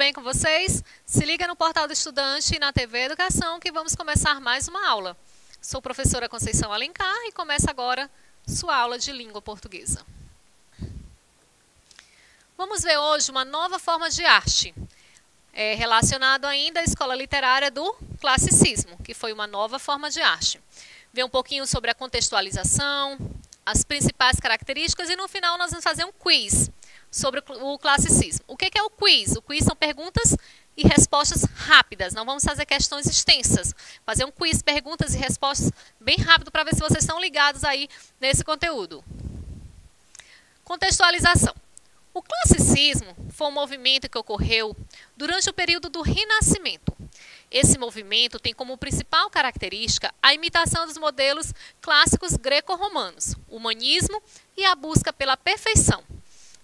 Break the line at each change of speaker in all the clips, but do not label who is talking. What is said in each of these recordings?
bem com vocês? Se liga no Portal do Estudante e na TV Educação que vamos começar mais uma aula. Sou professora Conceição Alencar e começa agora sua aula de língua portuguesa. Vamos ver hoje uma nova forma de arte, relacionado ainda à escola literária do classicismo, que foi uma nova forma de arte. Ver um pouquinho sobre a contextualização, as principais características e no final nós vamos fazer um quiz sobre o classicismo. O que é o quiz? O quiz são perguntas e respostas rápidas, não vamos fazer questões extensas. Fazer um quiz, perguntas e respostas bem rápido para ver se vocês estão ligados aí nesse conteúdo. Contextualização. O classicismo foi um movimento que ocorreu durante o período do Renascimento. Esse movimento tem como principal característica a imitação dos modelos clássicos greco-romanos, o humanismo e a busca pela perfeição.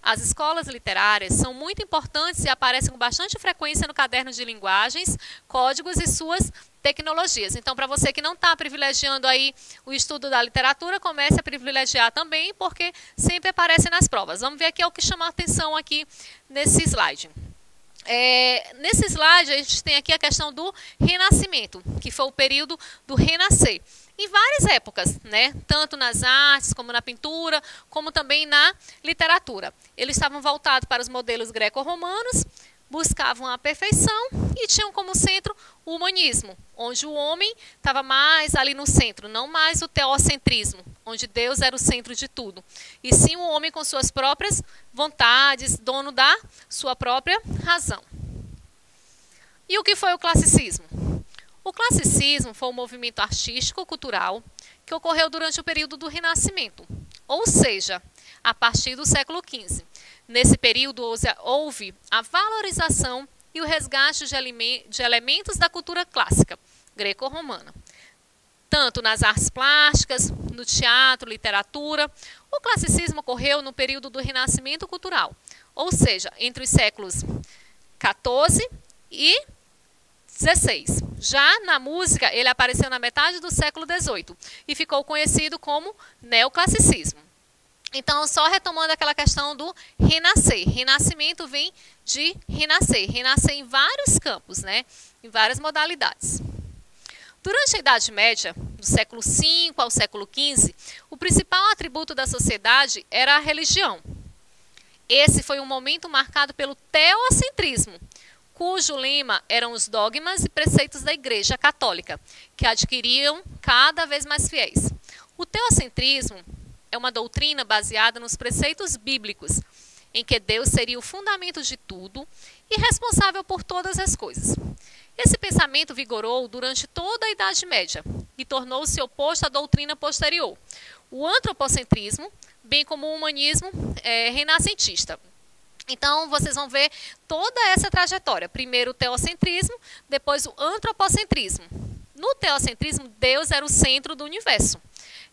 As escolas literárias são muito importantes e aparecem com bastante frequência no caderno de linguagens, códigos e suas tecnologias. Então, para você que não está privilegiando aí o estudo da literatura, comece a privilegiar também, porque sempre aparece nas provas. Vamos ver aqui o que chama a atenção aqui nesse slide. Nesse slide, a gente tem aqui a questão do Renascimento, que foi o período do renascer. Em várias épocas, né? Tanto nas artes, como na pintura, como também na literatura. Eles estavam voltados para os modelos greco-romanos, buscavam a perfeição e tinham como centro o humanismo, onde o homem estava mais ali no centro, não mais o teocentrismo, onde Deus era o centro de tudo, e sim o homem com suas próprias vontades, dono da sua própria razão. E o que foi o classicismo? O classicismo foi um movimento artístico-cultural que ocorreu durante o período do Renascimento, ou seja, a partir do século XV. Nesse período houve a valorização e o resgate de elementos da cultura clássica greco-romana, tanto nas artes plásticas, no teatro, literatura. O classicismo ocorreu no período do Renascimento cultural, ou seja, entre os séculos XIV e XVI. Já na música, ele apareceu na metade do século XVIII e ficou conhecido como neoclassicismo. Então, só retomando aquela questão do renascer. Renascimento vem de renascer. Renascer em vários campos, né? Em várias modalidades. Durante a Idade Média, do século V ao século XV, o principal atributo da sociedade era a religião. Esse foi um momento marcado pelo teocentrismo, cujo lema eram os dogmas e preceitos da Igreja Católica, que adquiriam cada vez mais fiéis. O teocentrismo é uma doutrina baseada nos preceitos bíblicos, em que Deus seria o fundamento de tudo e responsável por todas as coisas. Esse pensamento vigorou durante toda a Idade Média e tornou-se oposto à doutrina posterior, o antropocentrismo, bem como o humanismo renascentista. Então, vocês vão ver toda essa trajetória. Primeiro o teocentrismo, depois o antropocentrismo. No teocentrismo, Deus era o centro do universo.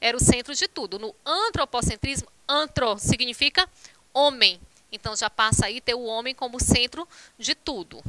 Era o centro de tudo. No antropocentrismo, antro significa homem. Então, já passa aí ter o homem como centro de tudo.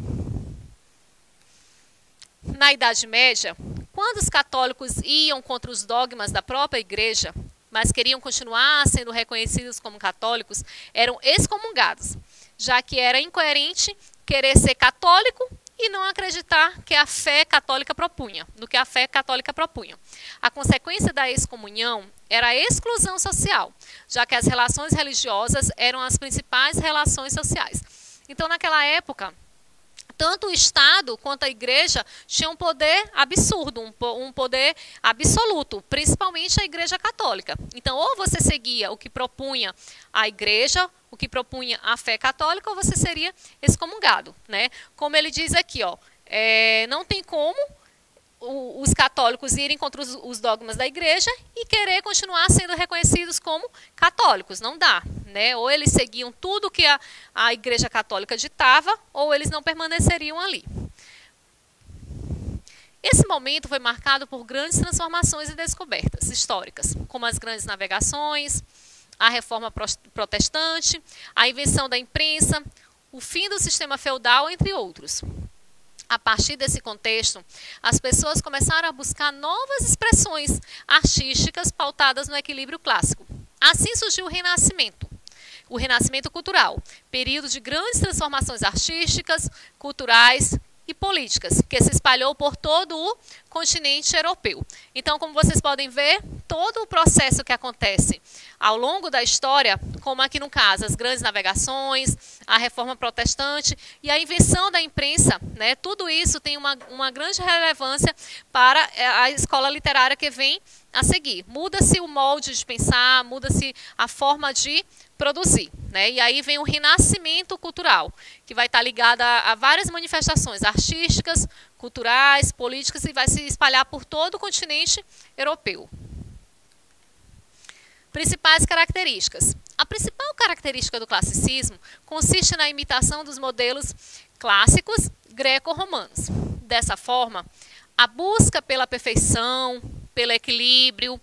Na Idade Média, quando os católicos iam contra os dogmas da própria igreja, mas queriam continuar sendo reconhecidos como católicos, eram excomungados, já que era incoerente querer ser católico e não acreditar que a fé católica propunha, no que a fé católica propunha. A consequência da excomunhão era a exclusão social, já que as relações religiosas eram as principais relações sociais. Então, naquela época, tanto o Estado quanto a Igreja tinham um poder absurdo, um poder absoluto, principalmente a Igreja Católica. Então, ou você seguia o que propunha a Igreja, o que propunha a fé católica, ou você seria excomungado, né? Como ele diz aqui, ó, não tem como os católicos irem contra os dogmas da Igreja e querer continuar sendo reconhecidos como católicos. Não dá, né? Ou eles seguiam tudo que a Igreja Católica ditava, ou eles não permaneceriam ali. Esse momento foi marcado por grandes transformações e descobertas históricas, como as grandes navegações, a reforma protestante, a invenção da imprensa, o fim do sistema feudal, entre outros. A partir desse contexto, as pessoas começaram a buscar novas expressões artísticas pautadas no equilíbrio clássico. Assim surgiu o Renascimento, o Renascimento cultural, período de grandes transformações artísticas, culturais e políticas, que se espalhou por todo o continente europeu. Então, como vocês podem ver, todo o processo que acontece ao longo da história, como aqui no caso, as grandes navegações, a reforma protestante e a invenção da imprensa, né, tudo isso tem uma grande relevância para a escola literária que vem a seguir. Muda-se o molde de pensar, muda-se a forma de produzir, né? E aí vem o renascimento cultural, que vai estar ligado a várias manifestações artísticas, culturais, políticas e vai se espalhar por todo o continente europeu. Principais características. A principal característica do classicismo consiste na imitação dos modelos clássicos greco-romanos. Dessa forma, a busca pela perfeição, pelo equilíbrio,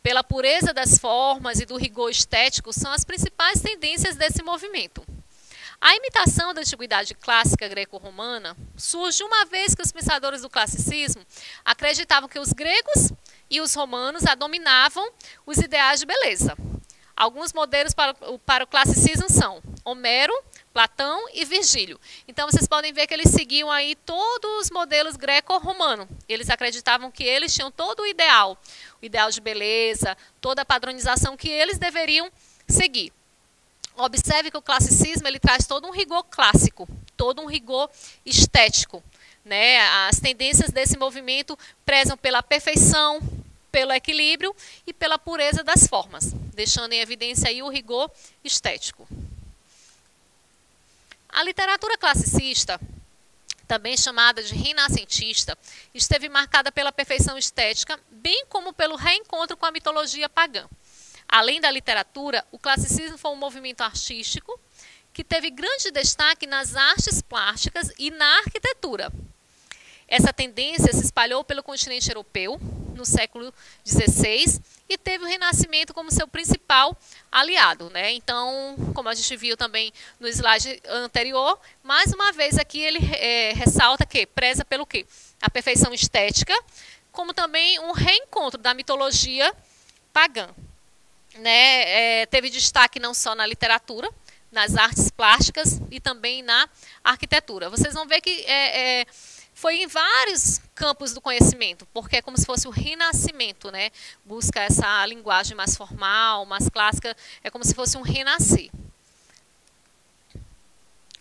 pela pureza das formas e do rigor estético são as principais tendências desse movimento. A imitação da antiguidade clássica greco-romana surge uma vez que os pensadores do classicismo acreditavam que os gregos e os romanos dominavam os ideais de beleza. Alguns modelos para o classicismo são Homero, Platão e Virgílio. Então, vocês podem ver que eles seguiam aí todos os modelos greco-romano. Eles acreditavam que eles tinham todo o ideal de beleza, toda a padronização que eles deveriam seguir. Observe que o classicismo ele traz todo um rigor clássico, todo um rigor estético, né? As tendências desse movimento prezam pela perfeição, pelo equilíbrio e pela pureza das formas, deixando em evidência aí o rigor estético. A literatura classicista, também chamada de renascentista, esteve marcada pela perfeição estética, bem como pelo reencontro com a mitologia pagã. Além da literatura, o classicismo foi um movimento artístico que teve grande destaque nas artes plásticas e na arquitetura. Essa tendência se espalhou pelo continente europeu no século XVI e teve o Renascimento como seu principal aliado, né? Então, como a gente viu também no slide anterior, mais uma vez aqui ele ressalta que preza pelo quê? A perfeição estética, como também um reencontro da mitologia pagã. Né? Teve destaque não só na literatura, nas artes plásticas e também na arquitetura. Vocês vão ver que foi em vários campos do conhecimento, porque é como se fosse o renascimento, né? Busca essa linguagem mais formal, mais clássica, é como se fosse um renascer.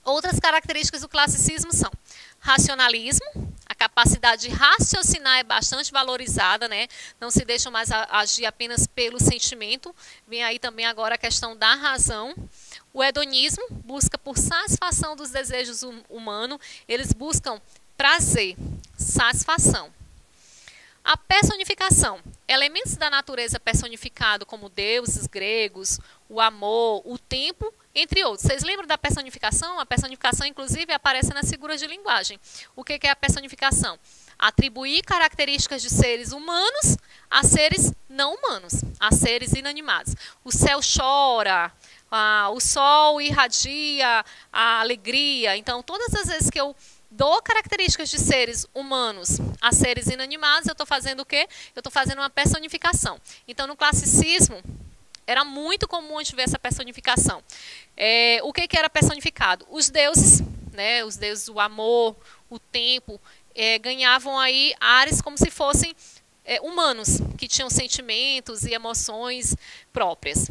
Outras características do classicismo são racionalismo, a capacidade de raciocinar é bastante valorizada, né? Não se deixa mais agir apenas pelo sentimento, vem aí também agora a questão da razão. O hedonismo busca por satisfação dos desejos humanos, eles buscam prazer, satisfação. A personificação, elementos da natureza personificado como deuses gregos, o amor, o tempo, entre outros. Vocês lembram da personificação? A personificação, inclusive, aparece nas figuras de linguagem. O que é a personificação? Atribuir características de seres humanos a seres não humanos, a seres inanimados. O céu chora, o sol irradia a alegria. Então, todas as vezes que eu dou características de seres humanos a seres inanimados, eu estou fazendo o quê? Eu estou fazendo uma personificação. Então, no classicismo, era muito comum a gente ver essa personificação. O que era personificado? Os deuses, né? Os deuses do amor, o tempo, ganhavam aí ares como se fossem humanos, que tinham sentimentos e emoções próprias.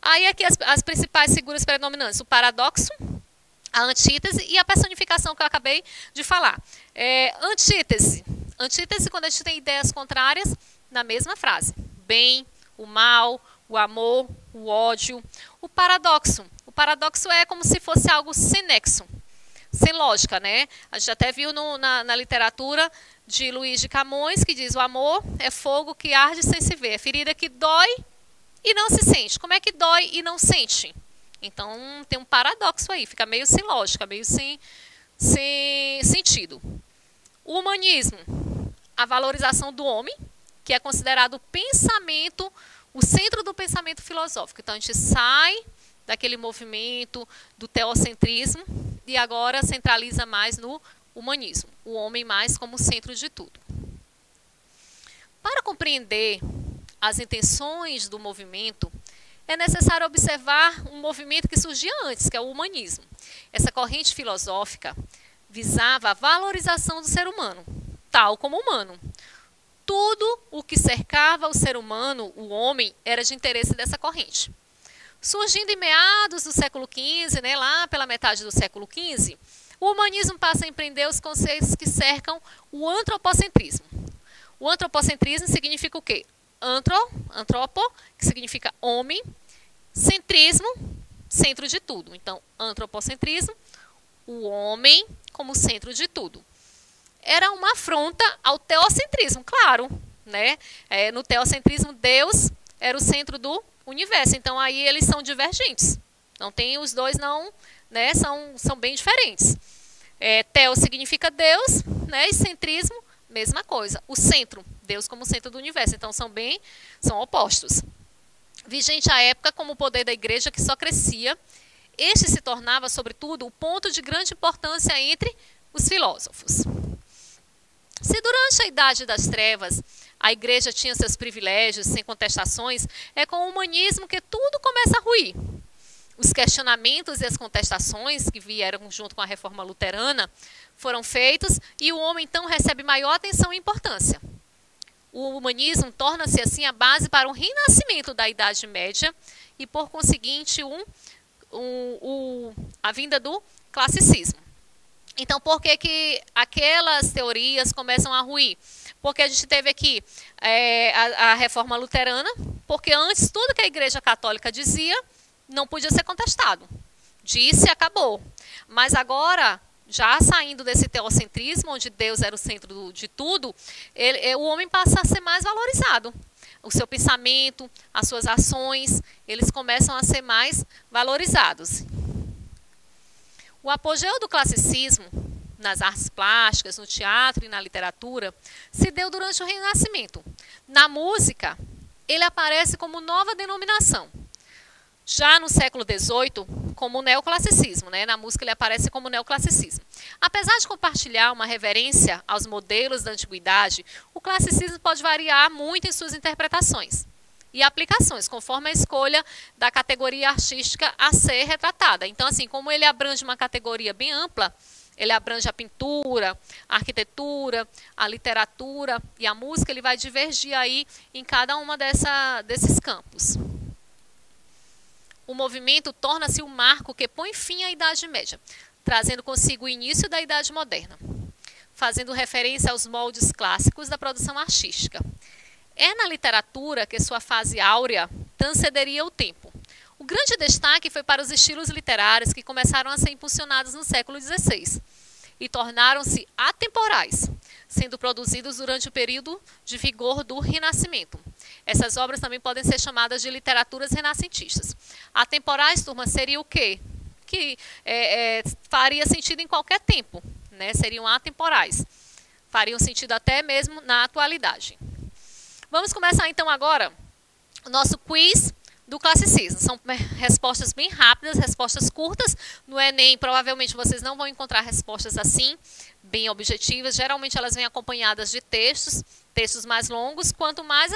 Aí aqui as principais figuras predominantes, o paradoxo, a antítese e a personificação que eu acabei de falar. Antítese, quando a gente tem ideias contrárias na mesma frase. Bem, o mal, o amor, o ódio. O paradoxo é como se fosse algo sem nexo, sem lógica, né? A gente até viu na literatura de Luís de Camões, que diz: o amor é fogo que arde sem se ver, é ferida que dói e não se sente. Como é que dói e não sente? Então, tem um paradoxo aí, fica meio sem lógica, meio sem sentido. O humanismo, a valorização do homem, que é considerado o pensamento, o centro do pensamento filosófico. Então, a gente sai daquele movimento do teocentrismo e agora centraliza mais no humanismo, o homem mais como centro de tudo. Para compreender as intenções do movimento, é necessário observar um movimento que surgia antes, que é o humanismo. Essa corrente filosófica visava a valorização do ser humano, tal como humano. Tudo o que cercava o ser humano, o homem, era de interesse dessa corrente. Surgindo em meados do século XV, né, lá pela metade do século XV, o humanismo passa a empreender os conceitos que cercam o antropocentrismo. O antropocentrismo significa o quê? Antropo, que significa homem, centrismo, centro de tudo. Então, antropocentrismo, o homem como centro de tudo. Era uma afronta ao teocentrismo, claro, né? No teocentrismo, Deus era o centro do universo. Então, aí eles são divergentes. Não tem os dois, não, né? São bem diferentes. Teo significa Deus, né? E centrismo, mesma coisa. O centro, Deus como centro do universo. Então, são opostos. Vigente à época como o poder da igreja que só crescia, este se tornava, sobretudo, o ponto de grande importância entre os filósofos. Se durante a Idade das Trevas a igreja tinha seus privilégios, sem contestações, é com o humanismo que tudo começa a ruir. Os questionamentos e as contestações que vieram junto com a reforma luterana foram feitos e o homem então recebe maior atenção e importância. O humanismo torna-se assim a base para um renascimento da Idade Média e, por conseguinte, a vinda do classicismo. Então, por que aquelas teorias começam a ruir? Porque a gente teve aqui a reforma luterana, porque antes tudo que a Igreja Católica dizia não podia ser contestado. Disse, acabou. Mas agora, já saindo desse teocentrismo, onde Deus era o centro de tudo, o homem passa a ser mais valorizado. O seu pensamento, as suas ações, eles começam a ser mais valorizados. O apogeu do classicismo, nas artes plásticas, no teatro e na literatura, se deu durante o Renascimento. Na música, ele aparece como nova denominação. Já no século XVIII, como neoclassicismo, né? Na música ele aparece como neoclassicismo. Apesar de compartilhar uma reverência aos modelos da antiguidade, o classicismo pode variar muito em suas interpretações e aplicações, conforme a escolha da categoria artística a ser retratada. Então, assim, como ele abrange uma categoria bem ampla, ele abrange a pintura, a arquitetura, a literatura e a música, ele vai divergir aí em cada uma desses campos. O movimento torna-se um marco que põe fim à Idade Média, trazendo consigo o início da Idade Moderna, fazendo referência aos moldes clássicos da produção artística. É na literatura que sua fase áurea transcenderia o tempo. O grande destaque foi para os estilos literários que começaram a ser impulsionados no século XVI e tornaram-se atemporais, sendo produzidos durante o período de vigor do Renascimento. Essas obras também podem ser chamadas de literaturas renascentistas. Atemporais, turma, seria o quê? Que faria sentido em qualquer tempo, né? Seriam atemporais. Fariam sentido até mesmo na atualidade. Vamos começar então agora o nosso quiz do classicismo. São respostas bem rápidas, respostas curtas. No Enem, provavelmente vocês não vão encontrar respostas assim, bem objetivas. Geralmente elas vêm acompanhadas de textos mais longos, quanto mais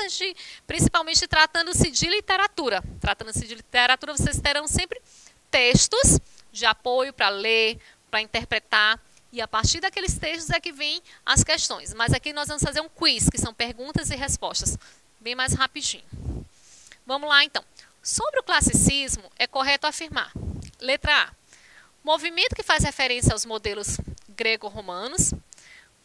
principalmente tratando-se de literatura. Tratando-se de literatura, vocês terão sempre textos de apoio para ler, para interpretar. E a partir daqueles textos é que vêm as questões. Mas aqui nós vamos fazer um quiz, que são perguntas e respostas, bem mais rapidinho. Vamos lá, então. Sobre o classicismo, é correto afirmar. Letra A. Movimento que faz referência aos modelos greco-romanos.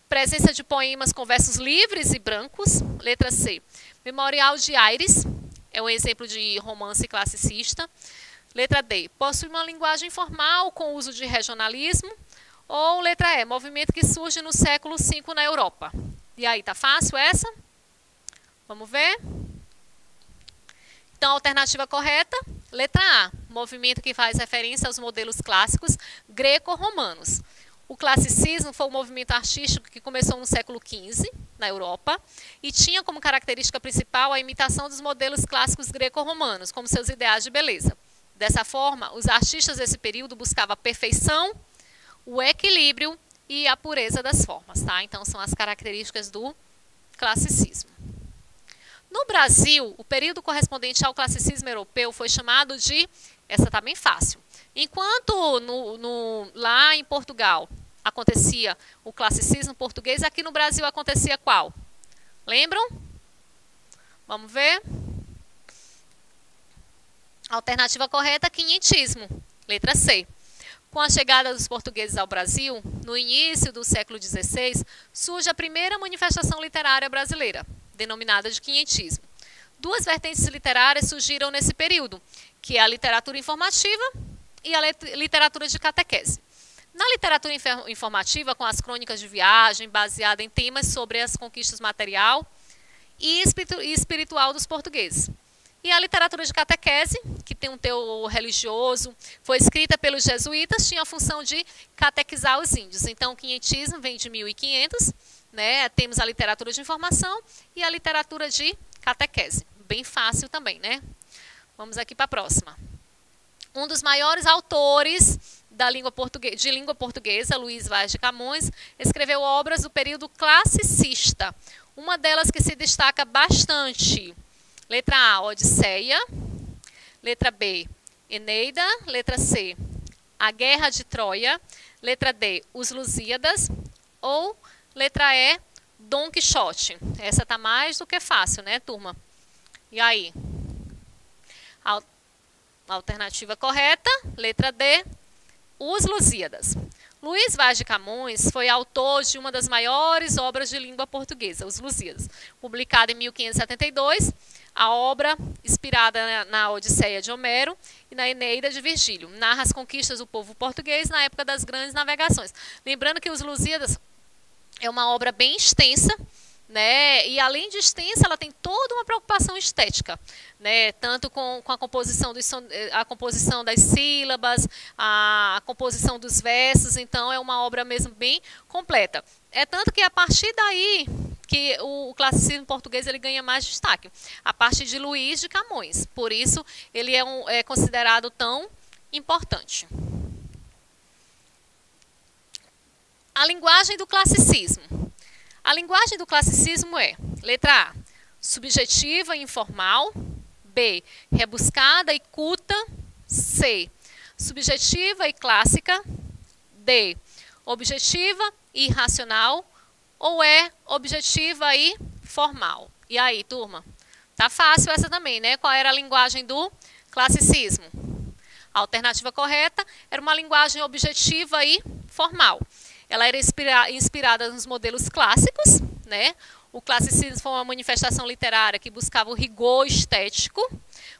Presença de poemas com versos livres e brancos. Letra C. Memorial de Aires. É um exemplo de romance classicista. Letra D. Possui uma linguagem formal com uso de regionalismo. Ou letra E, movimento que surge no século V na Europa. E aí, tá fácil essa? Vamos ver? Então, a alternativa correta, letra A, movimento que faz referência aos modelos clássicos greco-romanos. O classicismo foi um movimento artístico que começou no século XV, na Europa, e tinha como característica principal a imitação dos modelos clássicos greco-romanos, como seus ideais de beleza. Dessa forma, os artistas desse período buscavam a perfeição, o equilíbrio e a pureza das formas, tá? Então, são as características do classicismo. No Brasil, o período correspondente ao classicismo europeu foi chamado de... Essa está bem fácil. Enquanto lá em Portugal acontecia o classicismo português, aqui no Brasil acontecia qual? Lembram? Vamos ver. Alternativa correta, quinhentismo. Letra C. Com a chegada dos portugueses ao Brasil, no início do século XVI, surge a primeira manifestação literária brasileira, denominada de quinhentismo. Duas vertentes literárias surgiram nesse período, que é a literatura informativa e a literatura de catequese. Na literatura informativa, com as crônicas de viagem, baseada em temas sobre as conquistas material e espiritual dos portugueses. E a literatura de catequese, que tem um teor religioso, foi escrita pelos jesuítas, tinha a função de catequizar os índios. Então, o quinhentismo vem de 1500, né? Temos a literatura de informação e a literatura de catequese. Bem fácil também, né? Vamos aqui para a próxima. Um dos maiores autores de língua portuguesa, Luís Vaz de Camões, escreveu obras do período classicista. Uma delas que se destaca bastante. Letra A, Odisseia. Letra B, Eneida. Letra C, A Guerra de Troia. Letra D, Os Lusíadas. Ou letra E, Dom Quixote. Essa está mais do que fácil, né, turma? E aí? A alternativa correta, letra D, Os Lusíadas. Luís Vaz de Camões foi autor de uma das maiores obras de língua portuguesa, Os Lusíadas, publicada em 1572, a obra inspirada na Odisseia de Homero e na Eneida de Virgílio. Narra as conquistas do povo português na época das grandes navegações. Lembrando que Os Lusíadas é uma obra bem extensa, né? E além de extensa, ela tem toda uma preocupação estética, né? Tanto com a composição das sílabas, a composição dos versos. Então é uma obra mesmo bem completa. É tanto que a partir daí que o classicismo português ele ganha mais destaque, a partir de Luís de Camões. Por isso ele é considerado tão importante. A linguagem do classicismo. A linguagem do classicismo é, letra A, subjetiva e informal. B, rebuscada e culta. C, subjetiva e clássica. D, objetiva e racional. Ou é objetiva e formal? E aí, turma? Tá fácil essa também, né? Qual era a linguagem do classicismo? A alternativa correta era uma linguagem objetiva e formal. Ela era inspirada nos modelos clássicos, né? O classicismo foi uma manifestação literária que buscava o rigor estético.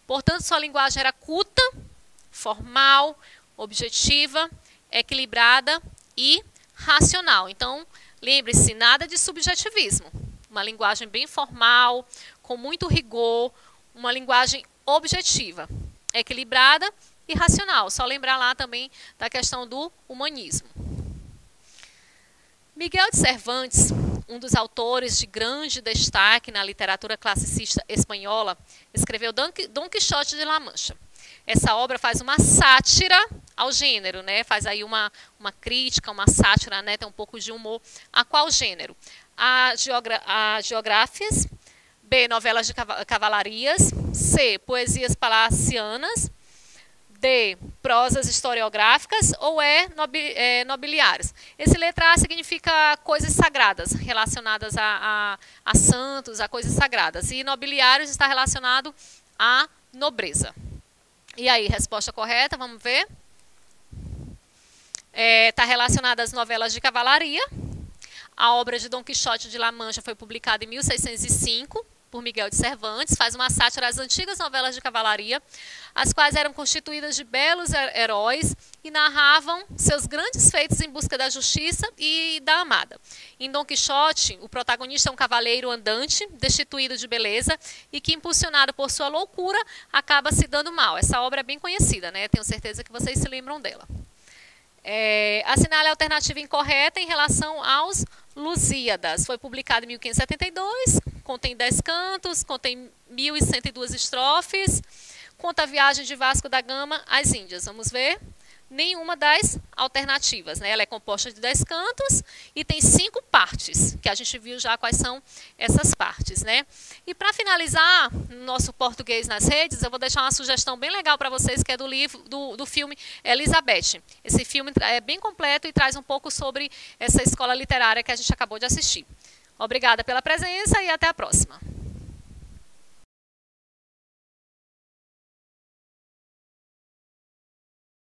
Portanto, sua linguagem era culta, formal, objetiva, equilibrada e racional. Então, lembre-se, nada de subjetivismo. Uma linguagem bem formal, com muito rigor, uma linguagem objetiva, equilibrada e racional. Só lembrar lá também da questão do humanismo. Miguel de Cervantes, um dos autores de grande destaque na literatura classicista espanhola, escreveu Dom Quixote de La Mancha. Essa obra faz uma sátira ao gênero, né? Faz aí uma crítica, uma sátira, né? Tem um pouco de humor. A qual gênero? A geográfias. B, novelas de cavalarias. C, poesias palacianas. D, prosas historiográficas. Ou nobiliários. Esse letra A significa coisas sagradas, relacionadas a santos, a coisas sagradas. E nobiliários está relacionado à nobreza. E aí, resposta correta, vamos ver. Está relacionada às novelas de cavalaria. A obra de Dom Quixote de La Mancha foi publicada em 1605 por Miguel de Cervantes. Faz uma sátira às antigas novelas de cavalaria, as quais eram constituídas de belos heróis e narravam seus grandes feitos em busca da justiça e da amada. Em Dom Quixote, o protagonista é um cavaleiro andante, destituído de beleza e que, impulsionado por sua loucura, acaba se dando mal. Essa obra é bem conhecida, né? Tenho certeza que vocês se lembram dela. Assinale a alternativa incorreta em relação aos Lusíadas. Foi publicado em 1572, contém 10 cantos, contém 1.102 estrofes, conta a viagem de Vasco da Gama às Índias. Vamos ver? nenhuma das alternativas, né? Ela é composta de 10 cantos e tem 5 partes, que a gente viu já quais são essas partes, né? E para finalizar, no nosso português nas redes, eu vou deixar uma sugestão bem legal para vocês, que é do livro, do filme Elizabeth. Esse filme é bem completo e traz um pouco sobre essa escola literária que a gente acabou de assistir. Obrigada pela presença e até a próxima.